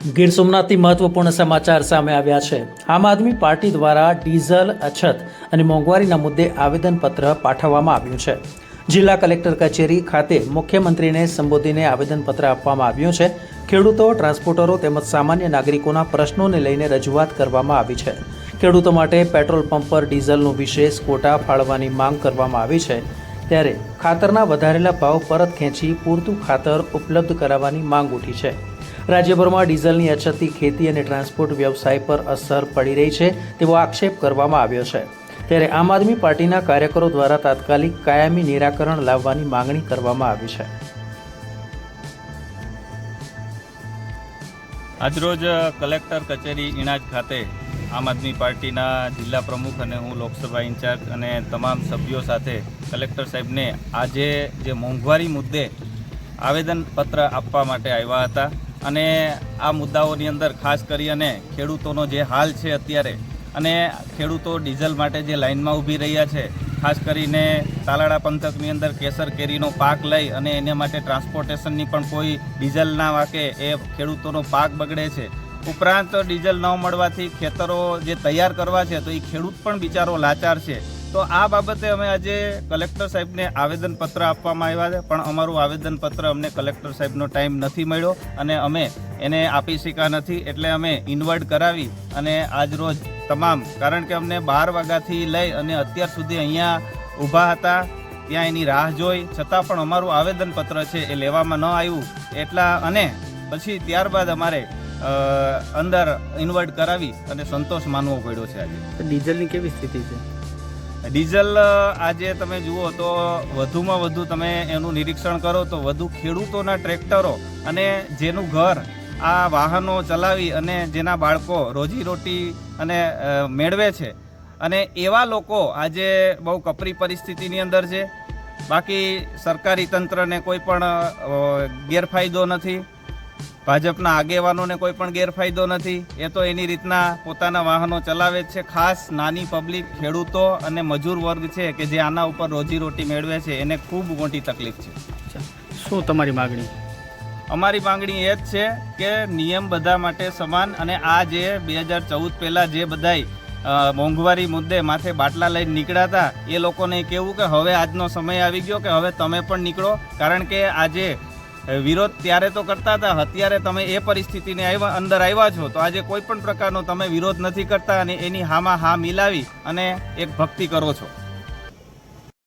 ગીર સોમનાથથી મહત્વપૂર્ણ સમાચાર સામે આવ્યા છે। આમ આદમી પાર્ટી દ્વારા ડીઝલ અછત અને મોંઘવારીના મુદ્દે આવેદનપત્ર પાઠવવામાં આવ્યું છે। જિલ્લા કલેક્ટર કચેરી ખાતે મુખ્યમંત્રીને સંબોધીને આવેદનપત્ર આપવામાં આવ્યું છે। ખેડૂતો, ટ્રાન્સપોર્ટરો તેમજ સામાન્ય નાગરિકોના પ્રશ્નોને લઈને રજૂઆત કરવામાં આવી છે। ખેડૂતો માટે પેટ્રોલ પંપ પર ડીઝલનું વિશેષ કોટા ફાળવવાની માંગ કરવામાં આવી છે, ત્યારે ખાતરના વધારેલા ભાવ પરત ખેંચી પૂરતું ખાતર ઉપલબ્ધ કરાવવાની માંગ ઉઠી છે। રાજ્યભરમાં ડીઝલની અછતથી ખેતી અને ટ્રાન્સપોર્ટ વ્યવસાય પર અસર પડી રહી છે તેવો આક્ષેપ કરવામાં આવ્યો છે, ત્યારે આમ આદમી પાર્ટીના કાર્યકરો દ્વારા તાત્કાલિક કાયમી નિરાકરણ લાવવાની માંગણી કરવામાં આવી છે। આજરોજ કલેક્ટર કચેરી ઇણાજ ખાતે આમ આદમી પાર્ટીના જિલ્લા પ્રમુખ અને હું લોકસભા ઇન્ચાર્જ અને તમામ સભ્યો સાથે કલેક્ટર સાહેબને આજે જે મોંઘવારી મુદ્દે આવેદનપત્ર આપવા માટે આવ્યા હતા અને આ મુદ્દાઓની અંદર ખાસ કરી અને ખેડૂતોનો જે હાલ છે અત્યારે અને ખેડૂતો ડીઝલ માટે જે લાઇનમાં ઊભી રહ્યા છે, ખાસ કરીને તાલાળા પંથકની અંદર કેસર કેરીનો પાક લઈ અને એના માટે ટ્રાન્સપોર્ટેશનની પણ કોઈ ડીઝલ ના વાકે એ ખેડૂતોનો પાક બગડે છે। ઉપરાંત ડીઝલ ન મળવાથી ખેતરો જે તૈયાર કરવા છે તો એ ખેડૂત પણ બિચારો લાચાર છે। તો આ બાબતે અમે આજે કલેક્ટર સાહેબને આવેદનપત્ર આપવામાં આવ્યા છે, પણ અમારું આવેદનપત્ર અમને કલેક્ટર સાહેબનો ટાઈમ નથી મળ્યો અને અમે એને આપી શક્યા નથી, એટલે અમે ઇન્વર્ટ કરાવી અને આજરોજ તમામ, કારણ કે અમને 12 વાગ્યાથી લઈ અને અત્યાર સુધી અહીંયા ઊભા હતા, ત્યાં એની રાહ જોઈ છતાં પણ અમારું આવેદનપત્ર છે એ લેવામાં ન આવ્યું, એટલા અને પછી ત્યારબાદ અમારે અંદર ઇન્વર્ટ કરાવી અને સંતોષ માનવો પડ્યો છે। આજે ડીઝલની કેવી સ્થિતિ છે? ડીઝલ આજે તમે જુઓ તો વધુમાં વધુ તમે એનું નિરીક્ષણ કરો તો વધુ ખેડૂતોના ટ્રેક્ટરો અને જેનું ઘર આ વાહનો ચલાવી અને જેના બાળકો રોજીરોટી અને મેળવે છે અને એવા લોકો આજે બહુ કપરી પરિસ્થિતિની અંદર છે। બાકી સરકારી તંત્રને કોઈ પણ ગેરફાયદો નથી, ભાજપના આગેવાનોને કોઈ પણ ગેરફાયદો નથી, એ તો એની રીતના પોતાના વાહનો ચલાવે જ છે। ખાસ નાની પબ્લિક, ખેડૂતો અને મજૂર વર્ગ છે કે જે આના ઉપર રોજીરોટી મેળવે છે, એને ખૂબ મોટી તકલીફ છે। શું તમારી માગણી? અમારી માંગણી એ જ છે કે નિયમ બધા માટે સમાન અને આ જે 2014 પહેલાં જે બધાય મોંઘવારી મુદ્દે માથે બાટલા લઈને નીકળ્યા હતા એ લોકોને કહેવું કે હવે આજનો સમય આવી ગયો કે હવે તમે પણ નીકળો, કારણ કે આજે વિરોધ ત્યારે તો કરતા હતા, અત્યારે તમે એ પરિસ્થિતિને અંદર આવ્યા છો તો આજે કોઈ પણ પ્રકારનો તમે વિરોધ નથી કરતા અને એની હામાં હા મિલાવી અને એક ભક્તિ કરો છો।